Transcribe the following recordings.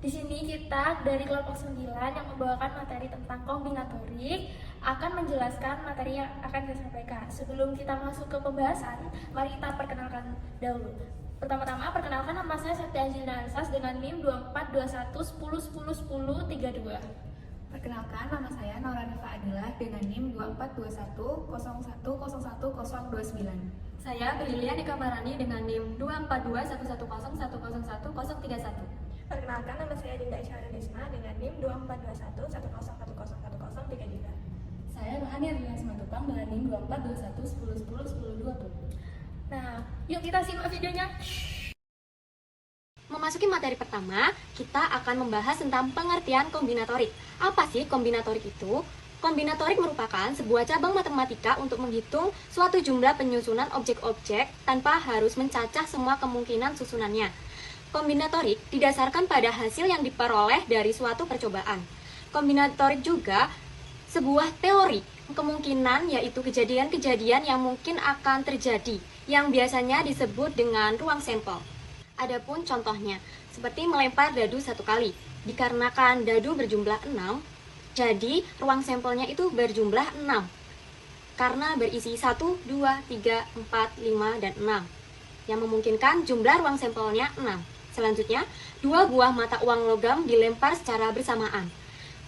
Di sini kita dari kelompok 9 yang membawakan materi tentang kombinatorik akan menjelaskan materi yang akan kita sampaikan. Sebelum kita masuk ke pembahasan, mari kita perkenalkan dahulu. Pertama-tama, perkenalkan, nama saya Sakti Angelina Ansas dengan NIM 242110101032. Perkenalkan, nama saya Nora Neva Adilah dengan NIM 242101011029. Saya Brilian Ikamarani dengan NIM 242111010131. Perkenalkan, nama saya Dinda Isyara Desma dengan NIM 242110101033. Saya Rohani Ardina Simatupang dengan NIM 242110101020. Nah, yuk kita simak videonya. Memasuki materi pertama, kita akan membahas tentang pengertian kombinatorik. Apa sih kombinatorik itu? Kombinatorik merupakan sebuah cabang matematika untuk menghitung suatu jumlah penyusunan objek-objek tanpa harus mencacah semua kemungkinan susunannya. Kombinatorik didasarkan pada hasil yang diperoleh dari suatu percobaan. Kombinatorik juga sebuah teori kemungkinan, yaitu kejadian-kejadian yang mungkin akan terjadi, yang biasanya disebut dengan ruang sampel. Adapun contohnya, seperti melempar dadu satu kali. Dikarenakan dadu berjumlah 6, jadi ruang sampelnya itu berjumlah 6. Karena berisi 1, 2, 3, 4, 5, dan 6. Yang memungkinkan jumlah ruang sampelnya 6. Selanjutnya, 2 buah mata uang logam dilempar secara bersamaan.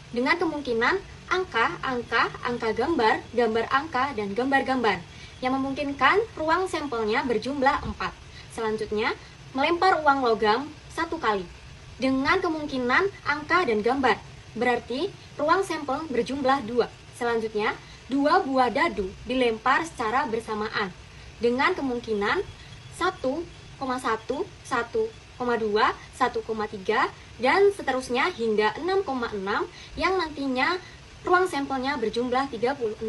Dengan kemungkinan angka, angka gambar, gambar angka, dan gambar-gambar. Yang memungkinkan ruang sampelnya berjumlah 4. Selanjutnya, melempar uang logam satu kali dengan kemungkinan angka dan gambar, berarti ruang sampel berjumlah 2. Selanjutnya, 2 buah dadu dilempar secara bersamaan dengan kemungkinan 1,1, 1,2, 1,3, dan seterusnya hingga 6,6 yang nantinya ruang sampelnya berjumlah 36.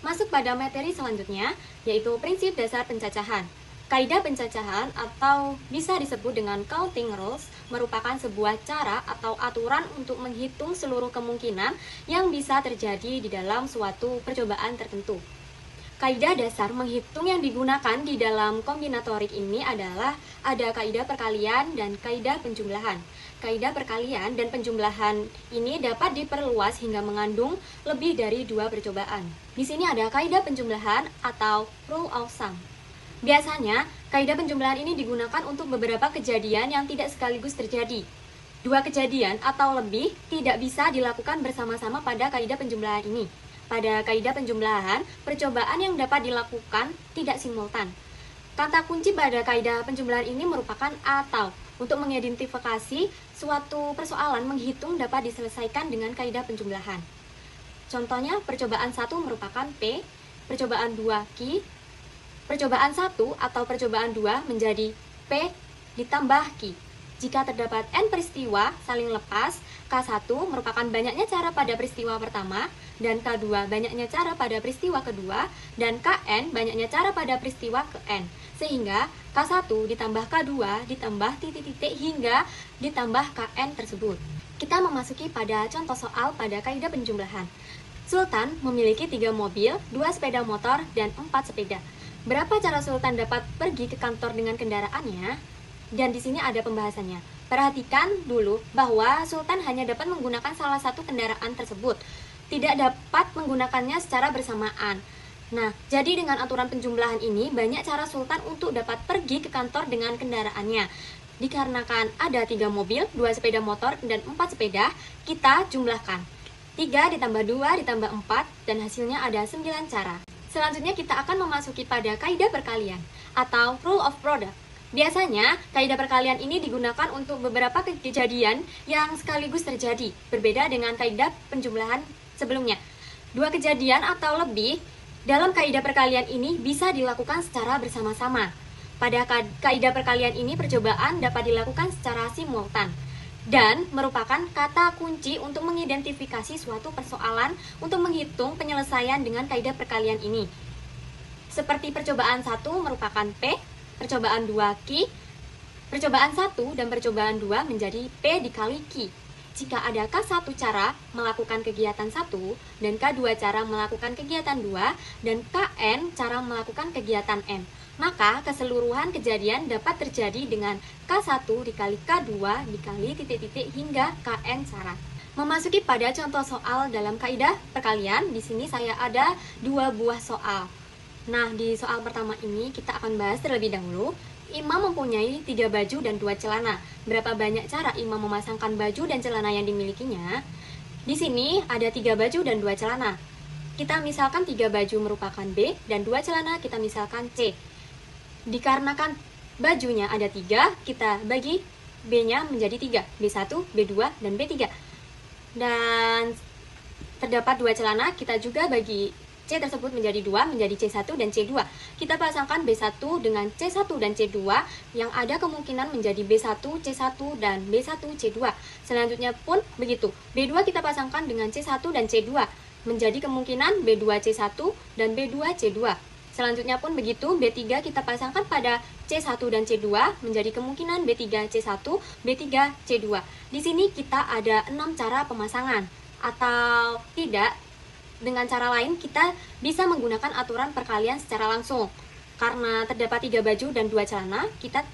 Masuk pada materi selanjutnya, yaitu prinsip dasar pencacahan. Kaidah pencacahan atau bisa disebut dengan counting rules merupakan sebuah cara atau aturan untuk menghitung seluruh kemungkinan yang bisa terjadi di dalam suatu percobaan tertentu. Kaidah dasar menghitung yang digunakan di dalam kombinatorik ini adalah ada kaidah perkalian dan kaidah penjumlahan. Kaidah perkalian dan penjumlahan ini dapat diperluas hingga mengandung lebih dari 2 percobaan. Di sini ada kaidah penjumlahan atau rule of sum. Biasanya, kaidah penjumlahan ini digunakan untuk beberapa kejadian yang tidak sekaligus terjadi. 2 kejadian atau lebih tidak bisa dilakukan bersama-sama pada kaidah penjumlahan ini. Pada kaidah penjumlahan, percobaan yang dapat dilakukan tidak simultan. Kata kunci pada kaidah penjumlahan ini merupakan atau. Untuk mengidentifikasi suatu persoalan menghitung dapat diselesaikan dengan kaidah penjumlahan. Contohnya, percobaan 1 merupakan P, percobaan 2 Q, percobaan 1 atau percobaan 2 menjadi P ditambah Q. Jika terdapat N peristiwa saling lepas, K1 merupakan banyaknya cara pada peristiwa pertama, dan K2 banyaknya cara pada peristiwa kedua, dan Kn banyaknya cara pada peristiwa ke N. Sehingga K1 ditambah K2 ditambah titik-titik hingga ditambah Kn tersebut. Kita memasuki pada contoh soal pada kaidah penjumlahan. Sultan memiliki 3 mobil, 2 sepeda motor, dan 4 sepeda. Berapa cara Sultan dapat pergi ke kantor dengan kendaraannya? Dan di sini ada pembahasannya. Perhatikan dulu bahwa Sultan hanya dapat menggunakan salah satu kendaraan tersebut, tidak dapat menggunakannya secara bersamaan. Nah, jadi dengan aturan penjumlahan ini, banyak cara Sultan untuk dapat pergi ke kantor dengan kendaraannya. Dikarenakan ada 3 mobil, 2 sepeda motor, dan 4 sepeda, kita jumlahkan. 3 ditambah 2 ditambah 4, dan hasilnya ada 9 cara. Selanjutnya kita akan memasuki pada kaidah perkalian atau rule of product. Biasanya, kaidah perkalian ini digunakan untuk beberapa kejadian yang sekaligus terjadi, berbeda dengan kaidah penjumlahan sebelumnya. 2 kejadian atau lebih dalam kaidah perkalian ini bisa dilakukan secara bersama-sama. Pada kaidah perkalian ini, percobaan dapat dilakukan secara simultan dan merupakan kata kunci untuk mengidentifikasi suatu persoalan untuk menghitung penyelesaian dengan kaidah perkalian ini. Seperti percobaan 1 merupakan P, percobaan 2 Q, percobaan 1 dan percobaan 2 menjadi P dikali Q. Jika ada K1 cara melakukan kegiatan 1 dan K2 cara melakukan kegiatan 2 dan Kn cara melakukan kegiatan N, Maka keseluruhan kejadian dapat terjadi dengan K1 dikali K2 dikali titik-titik hingga Kn syarat. Memasuki pada contoh soal dalam kaidah perkalian, di sini saya ada 2 buah soal. Nah, di soal pertama ini kita akan bahas terlebih dahulu. Imam mempunyai 3 baju dan 2 celana. Berapa banyak cara Imam memasangkan baju dan celana yang dimilikinya? Di sini ada 3 baju dan 2 celana. Kita misalkan 3 baju merupakan B dan 2 celana kita misalkan C. Dikarenakan bajunya ada 3, kita bagi B-nya menjadi 3, B1, B2, dan B3. Dan terdapat 2 celana, kita juga bagi C tersebut menjadi 2, menjadi C1 dan C2. Kita pasangkan B1 dengan C1 dan C2, yang ada kemungkinan menjadi B1, C1, dan B1, C2. Selanjutnya pun begitu, B2 kita pasangkan dengan C1 dan C2, menjadi kemungkinan B2, C1, dan B2, C2. Selanjutnya pun begitu, B3 kita pasangkan pada C1 dan C2, menjadi kemungkinan B3, C1, B3, C2. Di sini kita ada 6 cara pemasangan, atau tidak, dengan cara lain kita bisa menggunakan aturan perkalian secara langsung. Karena terdapat 3 baju dan 2 celana, kita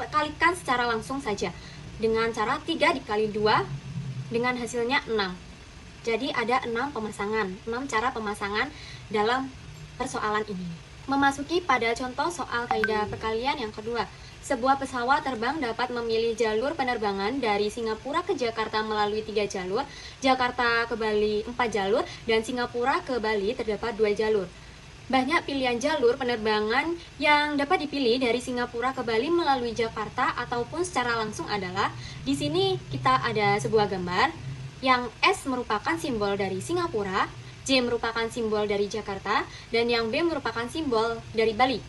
kalikan secara langsung saja, dengan cara 3 dikali 2, dengan hasilnya 6. Jadi ada 6 pemasangan, 6 cara pemasangan dalam persoalan ini. Memasuki pada contoh soal kaidah perkalian yang kedua. Sebuah pesawat terbang dapat memilih jalur penerbangan dari Singapura ke Jakarta melalui 3 jalur, Jakarta ke Bali 4 jalur, dan Singapura ke Bali terdapat 2 jalur. Banyak pilihan jalur penerbangan yang dapat dipilih dari Singapura ke Bali melalui Jakarta ataupun secara langsung adalah, di sini kita ada sebuah gambar yang S merupakan simbol dari Singapura, J merupakan simbol dari Jakarta, dan yang B merupakan simbol dari Bali.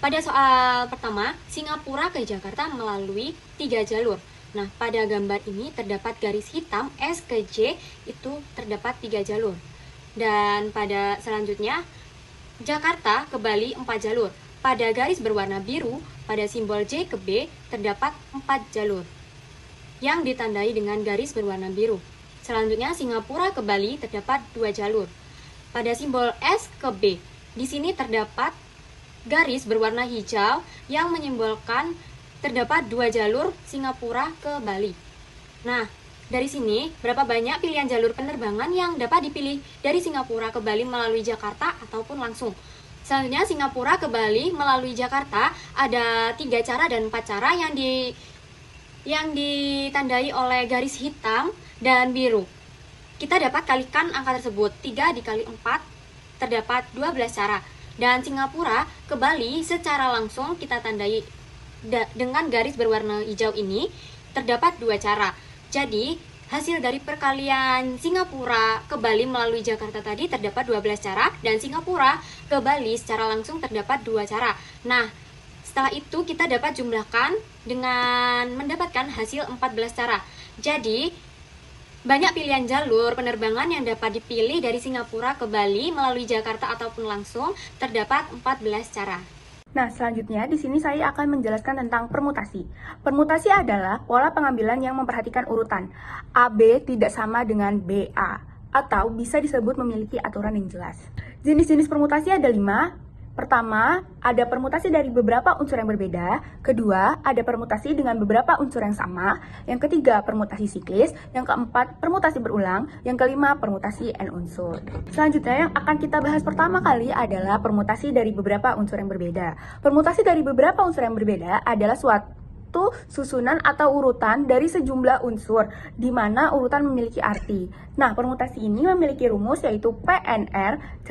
Pada soal pertama, Singapura ke Jakarta melalui 3 jalur. Nah, pada gambar ini terdapat garis hitam S ke J, itu terdapat 3 jalur. Dan pada selanjutnya, Jakarta ke Bali 4 jalur. Pada garis berwarna biru, pada simbol J ke B, terdapat 4 jalur yang ditandai dengan garis berwarna biru. Selanjutnya, Singapura ke Bali terdapat 2 jalur. Pada simbol S ke B, di sini terdapat garis berwarna hijau yang menyimbolkan terdapat 2 jalur Singapura ke Bali. Nah, dari sini berapa banyak pilihan jalur penerbangan yang dapat dipilih dari Singapura ke Bali melalui Jakarta ataupun langsung? Selanjutnya, Singapura ke Bali melalui Jakarta ada 3 cara dan 4 cara yang ditandai oleh garis hitam dan biru. Kita dapat kalikan angka tersebut, 3 dikali 4 terdapat 12 cara. Dan Singapura ke Bali secara langsung kita tandai dengan garis berwarna hijau ini terdapat 2 cara. Jadi hasil dari perkalian Singapura ke Bali melalui Jakarta tadi terdapat 12 cara, dan Singapura ke Bali secara langsung terdapat 2 cara. Nah, setelah itu kita dapat jumlahkan dengan mendapatkan hasil 14 cara. Jadi banyak pilihan jalur penerbangan yang dapat dipilih dari Singapura ke Bali melalui Jakarta ataupun langsung, terdapat 14 cara. Nah, selanjutnya di sini saya akan menjelaskan tentang permutasi. Permutasi adalah pola pengambilan yang memperhatikan urutan. AB tidak sama dengan BA, atau bisa disebut memiliki aturan yang jelas. Jenis-jenis permutasi ada 5. Pertama, ada permutasi dari beberapa unsur yang berbeda. Kedua, ada permutasi dengan beberapa unsur yang sama. Yang ketiga, permutasi siklis. Yang keempat, permutasi berulang. Yang kelima, permutasi N unsur. Selanjutnya yang akan kita bahas pertama kali adalah permutasi dari beberapa unsur yang berbeda. Permutasi dari beberapa unsur yang berbeda adalah suatu susunan atau urutan dari sejumlah unsur, di mana urutan memiliki arti. Nah, permutasi ini memiliki rumus yaitu PNR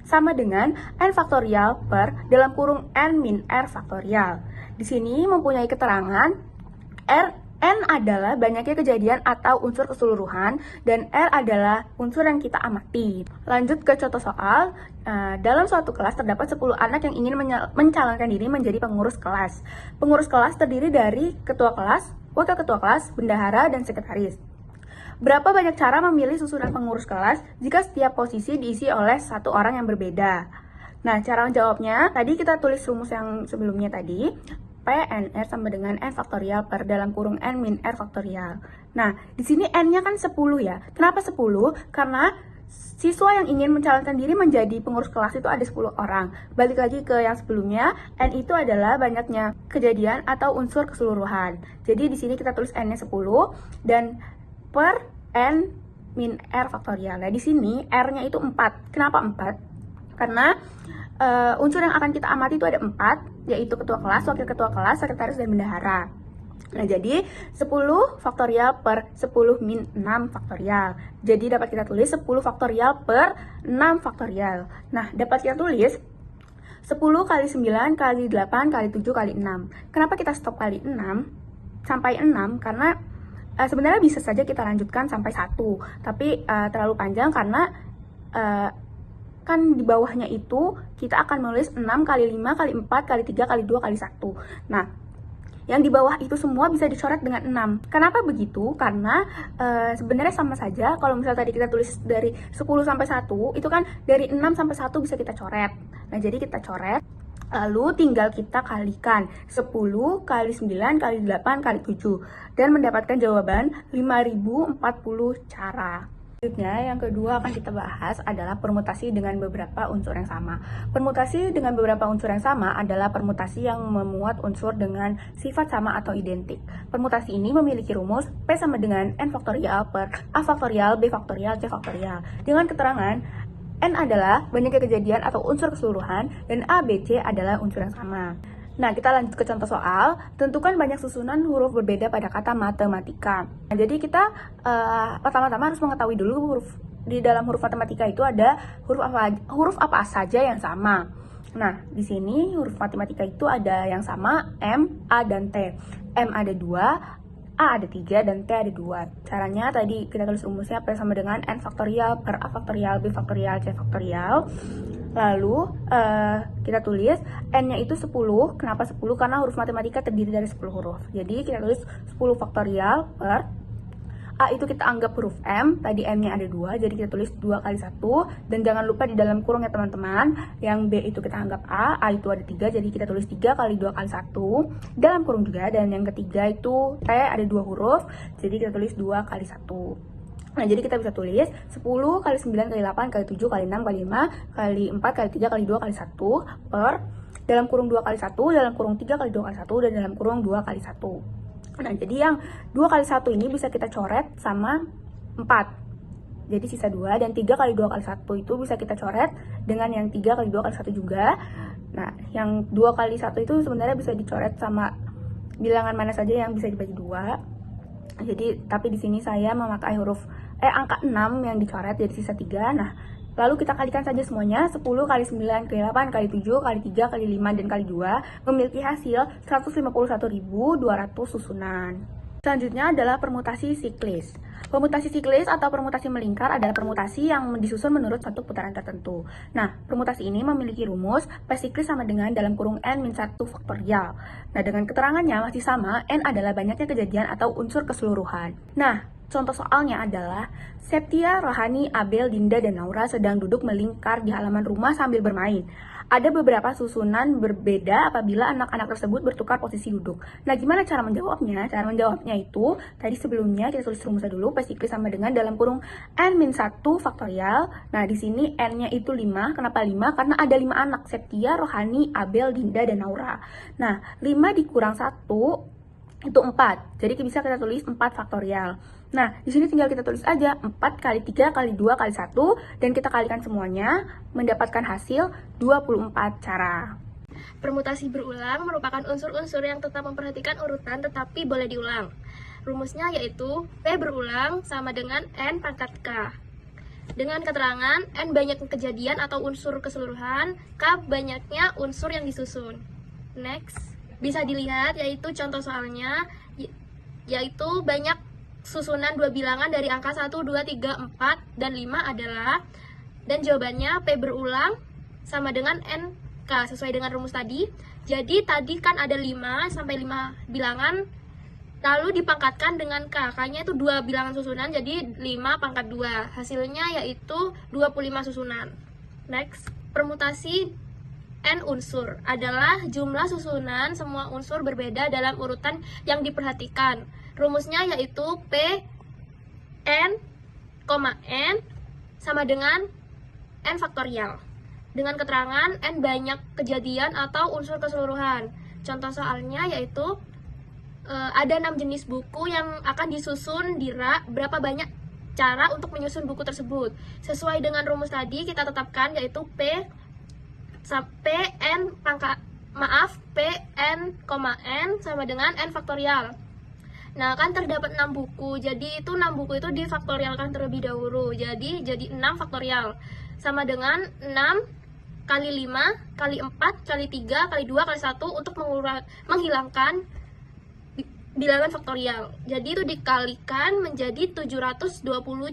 sama dengan N faktorial per dalam kurung N min R faktorial. Di sini mempunyai keterangan N adalah banyaknya kejadian atau unsur keseluruhan, dan R adalah unsur yang kita amati. Lanjut ke contoh soal. Dalam suatu kelas terdapat 10 anak yang ingin mencalonkan diri menjadi pengurus kelas. Pengurus kelas terdiri dari ketua kelas, wakil ketua kelas, bendahara, dan sekretaris. Berapa banyak cara memilih susunan pengurus kelas jika setiap posisi diisi oleh satu orang yang berbeda? Nah, cara menjawabnya, tadi kita tulis rumus yang sebelumnya tadi. PNR sama dengan N faktorial per dalam kurung N min R faktorial. Nah, di sini N-nya kan 10 ya. Kenapa 10? Karena siswa yang ingin mencalonkan diri menjadi pengurus kelas itu ada 10 orang. Balik lagi ke yang sebelumnya, N itu adalah banyaknya kejadian atau unsur keseluruhan. Jadi di sini kita tulis N-nya 10 dan per N min R faktorial. Nah, di sini R-nya itu 4. Kenapa 4? Karena unsur yang akan kita amati itu ada 4, yaitu ketua kelas, wakil ketua kelas, sekretaris, dan bendahara. Nah, jadi 10 faktorial per 10 min 6 faktorial. Jadi dapat kita tulis 10 faktorial per 6 faktorial. Nah, dapat kita tulis 10 kali 9 kali 8 kali 7 kali 6. Kenapa kita stop kali 6 sampai 6? Karena sebenarnya bisa saja kita lanjutkan sampai 1. Tapi terlalu panjang karena kan di bawahnya itu kita akan menulis 6 kali 5 kali 4 kali 3 kali 2 kali 1. Nah, yang di bawah itu semua bisa dicoret dengan 6. Kenapa begitu? Karena sebenarnya sama saja. Kalau misalnya tadi kita tulis dari 10 sampai 1, itu kan dari 6 sampai 1 bisa kita coret. Nah, jadi kita coret, lalu tinggal kita kalikan 10 kali 9 kali 8 kali 7. Dan mendapatkan jawaban 5040 cara. Selanjutnya, yang kedua akan kita bahas adalah permutasi dengan beberapa unsur yang sama. Permutasi dengan beberapa unsur yang sama adalah permutasi yang memuat unsur dengan sifat sama atau identik. Permutasi ini memiliki rumus P sama dengan N faktorial per A faktorial, B faktorial, C faktorial. Dengan keterangan N adalah banyaknya kejadian atau unsur keseluruhan dan A, B, C adalah unsur yang sama. Nah, kita lanjut ke contoh soal. Tentukan banyak susunan huruf berbeda pada kata matematika. Nah, jadi kita pertama-tama harus mengetahui dulu di dalam huruf matematika itu ada huruf apa saja yang sama. Nah, di sini huruf matematika itu ada yang sama M, A, dan T. M ada 2, A ada 3, dan T ada 2. Caranya tadi kita tulis rumusnya P sama dengan N faktorial per A faktorial, B faktorial, C faktorial. Lalu kita tulis N-nya itu 10. Kenapa 10? Karena huruf matematika terdiri dari 10 huruf. Jadi kita tulis 10 faktorial per A itu kita anggap huruf M. Tadi M-nya ada 2, jadi kita tulis 2 kali 1. Dan jangan lupa di dalam kurung ya teman-teman. Yang B itu kita anggap A itu ada 3, jadi kita tulis 3 kali 2 kali 1. Dalam kurung juga. Dan yang ketiga itu T ada 2 huruf, jadi kita tulis 2 kali 1. Nah, jadi kita bisa tulis 10 kali 9 kali 8 kali 7 kali 6 kali 5 kali 4 kali 3 kali 2 kali 1 per dalam kurung 2 kali 1, dalam kurung 3 kali 2 kali 1, dan dalam kurung 2 kali 1. Nah, jadi yang 2 kali 1 ini bisa kita coret sama 4. Jadi sisa 2, dan 3 kali 2 kali 1 itu bisa kita coret dengan yang 3 kali 2 kali 1 juga. Nah, yang 2 kali 1 itu sebenarnya bisa dicoret sama bilangan mana saja yang bisa dibagi 2. Jadi, tapi di sini saya memakai angka 6 yang dicoret, jadi sisa 3. Nah, lalu kita kalikan saja semuanya. 10 kali 9 kali 8 kali 7 kali 3 kali 5 dan kali 2 memiliki hasil 151.200 susunan. Selanjutnya adalah permutasi siklis. Permutasi siklis atau permutasi melingkar adalah permutasi yang disusun menurut satu putaran tertentu. Nah, permutasi ini memiliki rumus P siklis sama dengan dalam kurung N-1 faktorial. Nah, dengan keterangannya masih sama, N adalah banyaknya kejadian atau unsur keseluruhan. Nah, contoh soalnya adalah Septia, Rohani, Abel, Dinda, dan Naura sedang duduk melingkar di halaman rumah sambil bermain. Ada beberapa susunan berbeda apabila anak-anak tersebut bertukar posisi duduk. Nah, gimana cara menjawabnya? Cara menjawabnya itu, tadi sebelumnya kita tulis rumusnya dulu, P siklis sama dengan dalam kurung N-1 faktorial. Nah, di sini N-nya itu 5. Kenapa 5? Karena ada 5 anak, Septia, Rohani, Abel, Dinda, dan Naura. Nah, 5 dikurang 1 itu 4. Jadi bisa kita tulis 4 faktorial. Nah, di sini tinggal kita tulis aja 4 kali 3 kali 2 kali 1 dan kita kalikan semuanya mendapatkan hasil 24 cara. Permutasi berulang merupakan unsur-unsur yang tetap memperhatikan urutan tetapi boleh diulang. Rumusnya yaitu P berulang sama dengan N pangkat K. Dengan keterangan N banyak kejadian atau unsur keseluruhan, K banyaknya unsur yang disusun. Next, bisa dilihat yaitu contoh soalnya, yaitu banyak susunan dua bilangan dari angka 1, 2, 3, 4, dan 5 adalah, dan jawabannya P berulang sama dengan NK sesuai dengan rumus tadi. Jadi tadi kan ada 5 sampai 5 bilangan, lalu dipangkatkan dengan K. K-nya itu 2 bilangan susunan, jadi 5 pangkat 2. Hasilnya yaitu 25 susunan. Next, permutasi N unsur adalah jumlah susunan semua unsur berbeda dalam urutan yang diperhatikan. Rumusnya yaitu P N, N sama dengan n faktorial. Dengan keterangan n banyak kejadian atau unsur keseluruhan. Contoh soalnya yaitu ada 6 jenis buku yang akan disusun di rak, berapa banyak cara untuk menyusun buku tersebut. Sesuai dengan rumus tadi kita tetapkan yaitu Pn sama dengan n faktorial. Nah, kan terdapat 6 buku. Jadi itu 6 buku itu difaktorialkan terlebih dahulu. Jadi 6 faktorial sama dengan 6 kali 5 kali 4 kali 3 kali 2 kali 1 untuk menghilangkan bilangan faktorial. Jadi itu dikalikan menjadi 720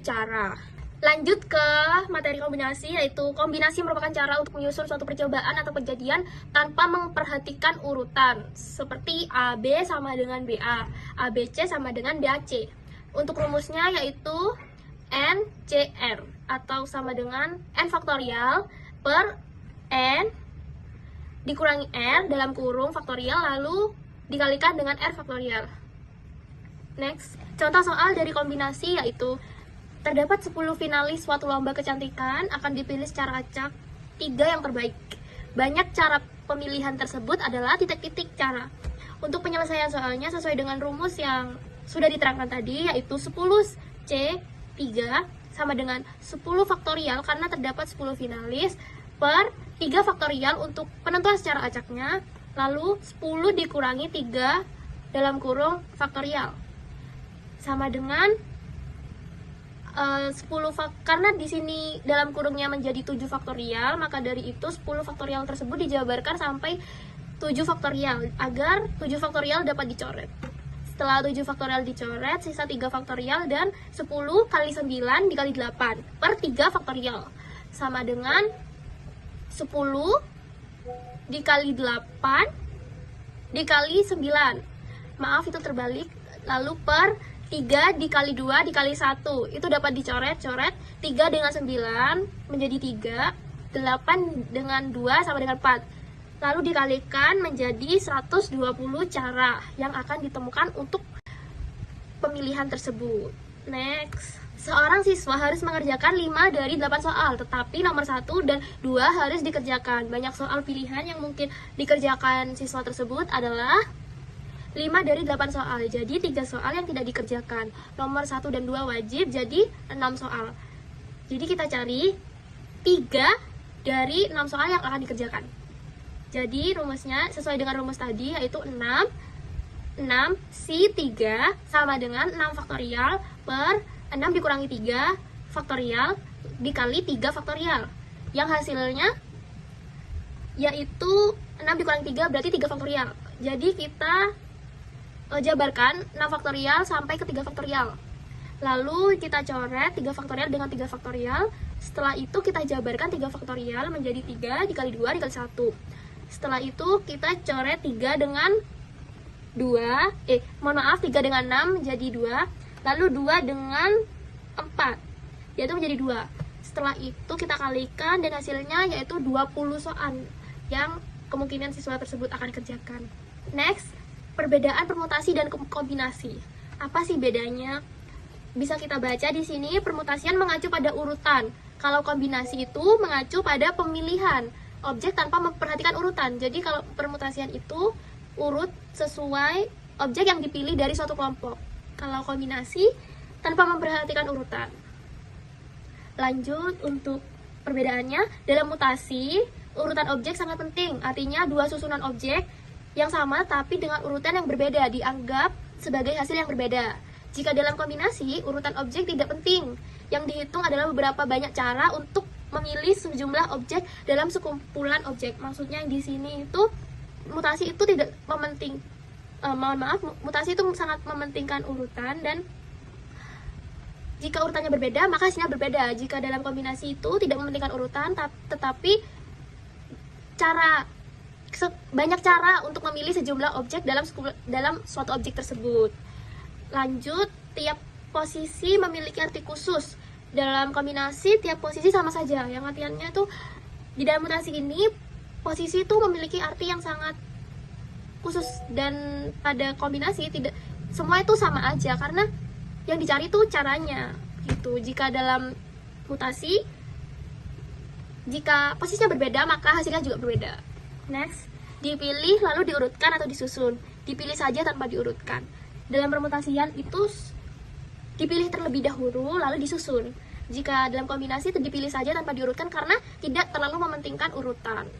cara. Lanjut ke materi kombinasi, yaitu kombinasi merupakan cara untuk menyusun suatu percobaan atau kejadian tanpa memperhatikan urutan, seperti AB sama dengan BA, ABC sama dengan BAC. Untuk rumusnya yaitu NCR atau sama dengan N faktorial per N dikurangi R dalam kurung faktorial lalu dikalikan dengan R faktorial. Next, contoh soal dari kombinasi yaitu terdapat 10 finalis suatu lomba kecantikan, akan dipilih secara acak 3 yang terbaik. Banyak cara pemilihan tersebut adalah titik-titik cara. Untuk penyelesaian soalnya sesuai dengan rumus yang sudah diterangkan tadi, yaitu 10C3 sama dengan 10 faktorial karena terdapat 10 finalis per 3 faktorial untuk penentuan secara acaknya, lalu 10 dikurangi 3 dalam kurung faktorial. Sama dengan 10 karena di sini dalam kurungnya menjadi 7 faktorial, maka dari itu 10 faktorial tersebut dijabarkan sampai 7 faktorial agar 7 faktorial dapat dicoret. Setelah 7 faktorial dicoret, sisa 3 faktorial dan 10 kali 9 dikali 8 per 3 faktorial sama dengan 10 dikali 8 dikali 9. Maaf itu terbalik, lalu per 3 dikali 2 dikali 1 itu dapat dicoret-coret. 3 dengan 9 menjadi 3, 8 dengan 2 sama dengan 4, lalu dikalikan menjadi 120 cara yang akan ditemukan untuk pemilihan tersebut. Next, seorang siswa harus mengerjakan 5 dari 8 soal, tetapi nomor 1 dan 2 harus dikerjakan. Banyak soal pilihan yang mungkin dikerjakan siswa tersebut adalah 5 dari 8 soal, jadi 3 soal yang tidak dikerjakan. Nomor 1 dan 2 wajib, jadi 6 soal. Jadi kita cari 3 dari 6 soal yang akan dikerjakan. Jadi rumusnya sesuai dengan rumus tadi, yaitu 6 C3 sama dengan 6 faktorial per 6 dikurangi 3 faktorial dikali 3 faktorial. Yang hasilnya yaitu 6 dikurangi 3 berarti 3 faktorial. Jadi kita jabarkan 6 faktorial sampai ke 3 faktorial. Lalu kita coret 3 faktorial dengan 3 faktorial. Setelah itu kita jabarkan 3 faktorial menjadi 3 dikali 2 dikali 1. Setelah itu kita coret 3 dengan 3 dengan 6 jadi 2. Lalu 2 dengan 4 yaitu menjadi 2. Setelah itu kita kalikan dan hasilnya yaitu 20 soal yang kemungkinan siswa tersebut akan kerjakan. Next, perbedaan permutasi dan kombinasi. Apa sih bedanya? Bisa kita baca di sini, permutasian mengacu pada urutan. Kalau kombinasi itu mengacu pada pemilihan objek tanpa memperhatikan urutan. Jadi kalau permutasian itu urut sesuai objek yang dipilih dari suatu kelompok. Kalau kombinasi tanpa memperhatikan urutan. Lanjut untuk perbedaannya, dalam mutasi urutan objek sangat penting. Artinya dua susunan objek yang sama tapi dengan urutan yang berbeda dianggap sebagai hasil yang berbeda. Jika dalam kombinasi, urutan objek tidak penting. Yang dihitung adalah beberapa banyak cara untuk memilih sejumlah objek dalam sekumpulan objek. Maksudnya di sini itu mutasi itu tidak mementing. Mutasi itu sangat mementingkan urutan, dan jika urutannya berbeda maka hasilnya berbeda. Jika dalam kombinasi itu tidak mementingkan urutan, tetapi banyak cara untuk memilih sejumlah objek dalam suatu objek tersebut. Lanjut, tiap posisi memiliki arti khusus. Dalam kombinasi, tiap posisi sama saja. Yang artiannya tuh di dalam mutasi ini, posisi itu memiliki arti yang sangat khusus, dan pada kombinasi tidak semua itu sama aja karena yang dicari itu caranya gitu. Jika dalam mutasi. Jika posisinya berbeda, maka hasilnya juga berbeda. Next, dipilih lalu diurutkan atau disusun. Dipilih saja tanpa diurutkan. Dalam permutasian itu dipilih terlebih dahulu lalu disusun. Jika dalam kombinasi itu dipilih saja tanpa diurutkan karena tidak terlalu mementingkan urutan.